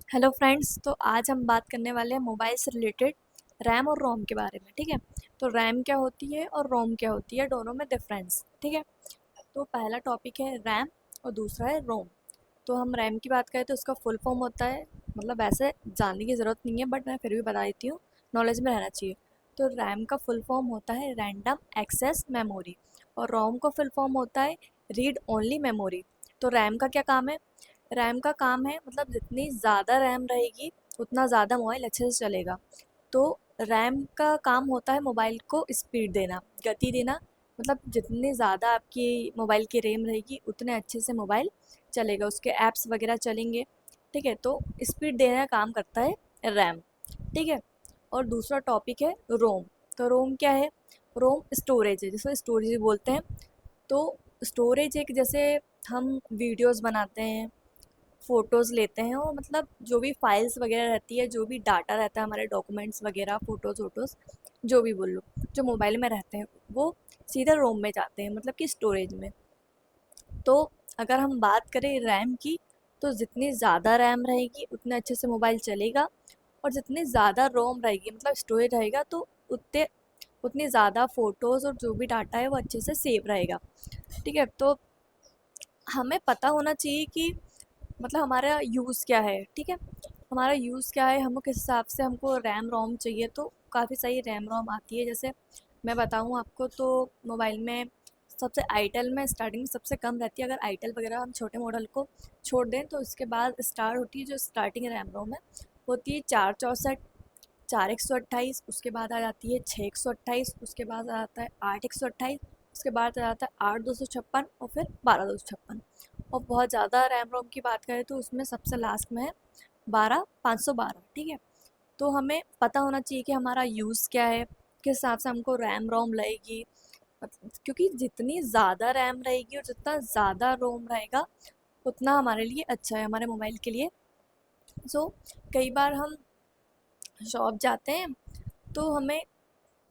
Hello friends. तो आज हम बात करने वाले हैं मोबाइल से रिलेटेड रैम और रोम के बारे में। ठीक है। तो रैम क्या होती है और रोम क्या होती है, दोनों में डिफरेंस। ठीक है। तो पहला टॉपिक है रैम और दूसरा है रोम। तो हम रैम की बात करें तो उसका फुल फॉर्म होता है, मतलब वैसे जानने की ज़रूरत नहीं है बट मैं फिर भी बता देती हूँ, नॉलेज में रहना चाहिए। तो रैम का फुल फॉर्म होता है रैंडम एक्सेस मेमोरी और रोम का फुल फॉर्म होता है रीड ओनली मेमोरी। तो रैम का क्या काम है? रैम का काम है, मतलब जितनी ज़्यादा रैम रहेगी उतना ज़्यादा मोबाइल अच्छे से चलेगा। तो रैम का काम होता है मोबाइल को स्पीड देना, गति देना। मतलब जितनी ज़्यादा आपकी मोबाइल की रैम रहेगी उतने अच्छे से मोबाइल चलेगा, उसके ऐप्स वगैरह चलेंगे। ठीक है। तो स्पीड देने का काम करता है रैम। ठीक है। और दूसरा टॉपिक है रोम। तो रोम क्या है? रोम स्टोरेज है, जिसको स्टोरेज बोलते हैं। तो स्टोरेज एक, जैसे हम वीडियोस बनाते हैं, फ़ोटोज़ लेते हैं, और मतलब जो भी फाइल्स वगैरह रहती है, जो भी डाटा रहता है, हमारे डॉक्यूमेंट्स वगैरह, फ़ोटोज़ वोटोज़ जो भी बोल लो, जो मोबाइल में रहते हैं वो सीधे रोम में जाते हैं, मतलब कि स्टोरेज में। तो अगर हम बात करें रैम की, तो जितनी ज़्यादा रैम रहेगी उतने अच्छे से मोबाइल चलेगा, और जितनी ज़्यादा रोम रहेगी, मतलब स्टोरेज रहेगा, तो उतने उतनी ज़्यादा फ़ोटोज़ और जो भी डाटा है वो अच्छे से सेव रहेगा। ठीक है। तो हमें पता होना चाहिए कि मतलब हमारा यूज़ क्या है। ठीक है। हमारा यूज़ क्या है, हमको किस हिसाब से हमको रैम रोम चाहिए। तो काफ़ी सारी रैम रोम आती है। जैसे मैं बताऊँ आपको, तो मोबाइल में सबसे आईटेल में स्टार्टिंग सबसे कम रहती है। अगर आईटेल वगैरह हम छोटे मॉडल को छोड़ दें तो उसके बाद स्टार्ट होती है, जो स्टार्टिंग रैम रोम है होती है 464, 4 128। उसके बाद आ जाती है 6 128। उसके बाद आ जाता है 8 128। उसके बाद आ जाता है 8 256 और फिर 12 256। और बहुत ज़्यादा रैम रोम की बात करें तो उसमें सबसे लास्ट में है 12 512। ठीक है। तो हमें पता होना चाहिए कि हमारा यूज़ क्या है, किस हिसाब से हमको रैम रोम लगेगी। क्योंकि जितनी ज़्यादा रैम रहेगी और जितना ज़्यादा रोम रहेगा उतना हमारे लिए अच्छा है, हमारे मोबाइल के लिए। सो कई बार हम शॉप जाते हैं तो हमें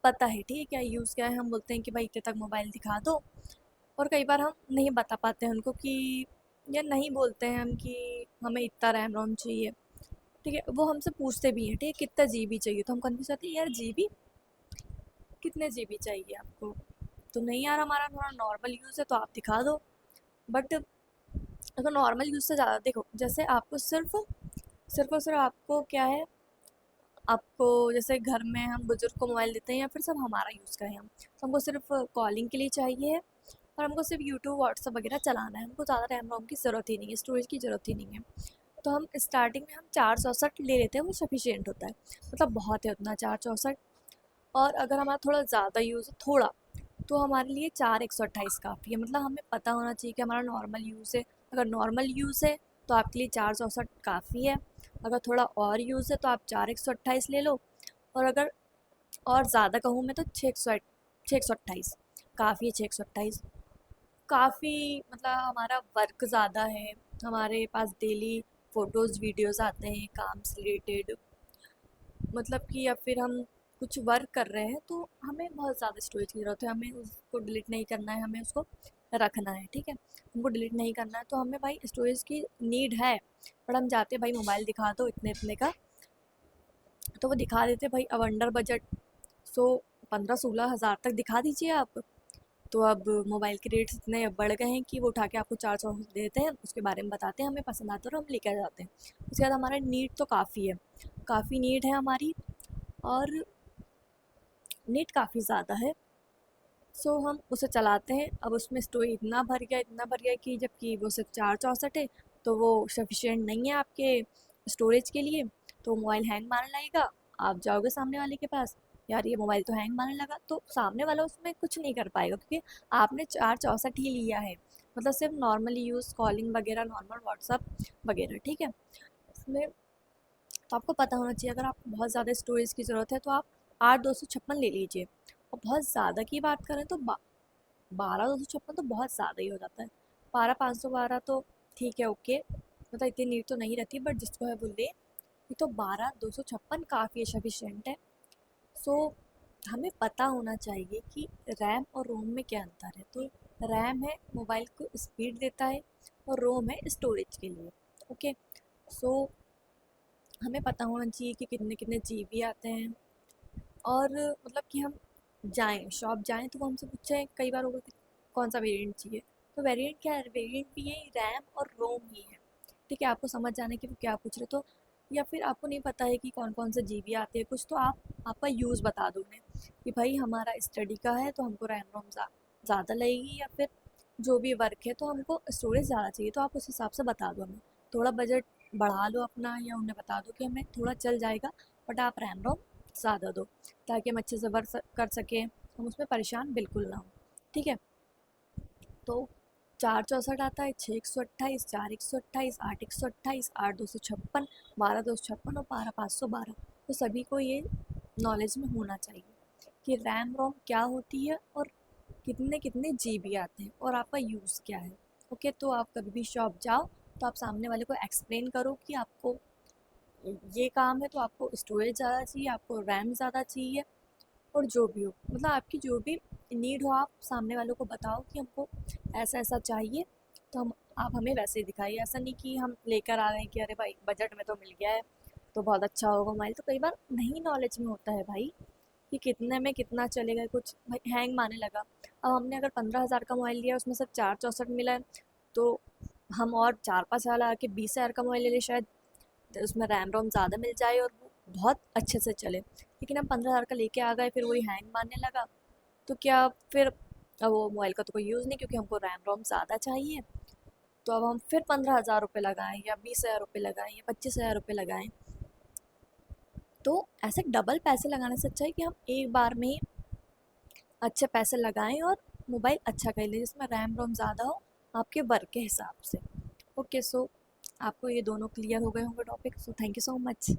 पता है, ठीक है, क्या यूज़ क्या है, हम बोलते हैं कि भाई इतने तक मोबाइल दिखा दो। और कई बार हम नहीं बता पाते हैं उनको कि, या नहीं बोलते हैं हम कि हमें इतना रैम रोम चाहिए। ठीक है। वो हमसे पूछते भी हैं, ठीक है, कितना जीबी चाहिए, तो हम कन्फ्यूज आते हैं, यार जीबी कितने जीबी चाहिए आपको? तो नहीं यार, हमारा थोड़ा नॉर्मल यूज़ है तो आप दिखा दो। बट अगर नॉर्मल यूज़ से ज़्यादा देखो, जैसे आपको सिर्फ और सिर्फ आपको क्या है, आपको जैसे घर में हम बुजुर्ग को मोबाइल देते हैं या फिर सब हमारा यूज़ करें हम, तो हमको सिर्फ कॉलिंग के लिए चाहिए है, और हमको सिर्फ यूट्यूब व्हाट्सअप वगैरह चलाना है, हमको ज़्यादा रैम रोम की ज़रूरत ही नहीं है, स्टोरेज की ज़रूरत ही नहीं है। तो हम स्टार्टिंग में हम 464 ले लेते हैं, वो सफिशियंट होता है, मतलब बहुत है उतना 464। और अगर हमारा थोड़ा ज़्यादा यूज़ है थोड़ा, तो हमारे लिए 4 128 काफ़ी है। मतलब हमें पता होना चाहिए कि हमारा नॉर्मल यूज़ है। अगर नॉर्मल यूज़ है तो आपके लिए 464 काफ़ी है। अगर थोड़ा और यूज़ है तो आप 4 128 ले लो। और अगर और ज़्यादा कहूँ मैं तो 6 128 काफ़ी है। 6 128 काफ़ी, मतलब हमारा वर्क ज़्यादा है, हमारे पास डेली फ़ोटोज़ वीडियोज़ आते हैं काम से रिलेटेड, मतलब कि या फिर हम कुछ वर्क कर रहे हैं तो हमें बहुत ज़्यादा स्टोरेज की ज़रूरत है, हमें उसको डिलीट नहीं करना है, हमें उसको रखना है। ठीक है। हमको डिलीट नहीं करना है तो हमें भाई स्टोरेज की नीड है। पर हम जाते भाई मोबाइल दिखा दो इतने इतने का, तो वो दिखा देते भाई अब अंडर बजट, सो 15 16 हज़ार तक दिखा दीजिए आप। तो अब मोबाइल के रेट्स इतने बढ़ गए हैं कि वो उठा के आपको 400 देते हैं, उसके बारे में बताते हैं, हमें पसंद आता है और हम लेकर जाते हैं। उसके बाद हमारा नीड तो काफ़ी है, काफ़ी नीड है हमारी, और नीड काफ़ी ज़्यादा है। सो हम उसे चलाते हैं। अब उसमें स्टोरेज इतना भर गया कि जबकि वो सिर्फ 4 64 है, तो वो सफिशिएंट नहीं है आपके स्टोरेज के लिए। तो मोबाइल हैंग मारने लगेगा। आप जाओगे सामने वाले के पास, यार ये मोबाइल तो हैंग मारने लगा, तो सामने वाला उसमें कुछ नहीं कर पाएगा क्योंकि आपने 4 64 ही लिया है, मतलब सिर्फ नॉर्मली यूज़ कॉलिंग वगैरह, नॉर्मल व्हाट्सअप वगैरह। ठीक है। इसमें तो आपको पता होना चाहिए, अगर आपको बहुत ज़्यादा स्टोरेज की ज़रूरत है तो आप 8 256 ले लीजिए। और बहुत ज़्यादा की बात करें तो 12 256 तो बहुत ज़्यादा ही हो जाता है। 12 512 तो ठीक है, ओके, मतलब इतनी नीड तो नहीं रहती, बट जिसको है वो ले। ये तो 12 256 काफ़ी सफिशियंट है। सो हमें पता होना चाहिए कि रैम और रोम में क्या अंतर है। तो रैम है मोबाइल को स्पीड देता है, और रोम है स्टोरेज के लिए। ओके। सो हमें पता होना चाहिए कि कितने कितने जीबी आते हैं। और मतलब कि हम जाएँ शॉप जाएँ तो वो हमसे पूछे कई बार होगा कि कौन सा वेरिएंट चाहिए। तो वेरिएंट क्या है, वेरिएंट भी यही रैम और रोम ही है। ठीक है, आपको समझ जाना है कि वो क्या पूछ रहे। तो या फिर आपको नहीं पता है कि कौन कौन से जीबी आते हैं कुछ, तो आप आपका यूज़ बता दो उन्हें कि भाई हमारा स्टडी का है तो हमको रैम रोम ज़्यादा लगेगी, या फिर जो भी वर्क है तो हमको स्टोरेज ज़्यादा चाहिए, तो आप उस हिसाब से बता दो हमें। थोड़ा बजट बढ़ा लो अपना, या उन्हें बता दो कि हमें थोड़ा चल जाएगा बट आप रैम रोम ज़्यादा दो, ताकि हम अच्छे से वर्क कर सकें, हम उसमें परेशान बिल्कुल ना हो। ठीक है, तो 4 64 आता है, 6 128, 4 128, 8 128, 8 256, 12 256 और 12 512। तो सभी को ये नॉलेज में होना चाहिए कि रैम रोम क्या होती है और कितने कितने जीबी आते हैं और आपका यूज़ क्या है। ओके, तो आप कभी भी शॉप जाओ तो आप सामने वाले को एक्सप्लेन करो कि आपको ये काम है तो आपको स्टोरेज ज़्यादा चाहिए, आपको रैम ज़्यादा चाहिए, और जो भी हो मतलब आपकी जो भी नीड हो आप सामने वालों को बताओ कि हमको ऐसा ऐसा चाहिए। तो हम आप हमें वैसे ही दिखाइए, ऐसा नहीं कि हम लेकर आ गए कि अरे भाई बजट में तो मिल गया है तो बहुत अच्छा होगा मोबाइल। तो कई बार नहीं नॉलेज में होता है भाई कि कितने में कितना चलेगा, कुछ भाई हैंग मारने लगा। अब हमने अगर 15 हज़ार का मोबाइल लिया उसमें सिर्फ 4 64 मिला है, तो हम और 4 5 साल आके 20 हज़ार का मोबाइल ले लें शायद, तो उसमें रैम रोम ज़्यादा मिल जाए और वो बहुत अच्छे से चले। लेकिन हम 15 हज़ार का लेके आ गए फिर वही हैंग मारने लगा, तो क्या फिर अब वो मोबाइल का तो कोई यूज़ नहीं, क्योंकि हमको रैम रोम ज़्यादा चाहिए। तो अब हम फिर 15 हज़ार रुपये लगाएं या 20 हज़ार रुपये लगाएं या 25 हज़ार रुपये लगाएं। तो ऐसे डबल पैसे लगाने से अच्छा है कि हम एक बार में ही अच्छे पैसे लगाएं और मोबाइल अच्छा कर लें जिसमें रैम रोम ज़्यादा हो आपके वर्क के हिसाब से। ओके, सो आपको ये दोनों क्लियर हो गए होंगे topic. So thank you so much.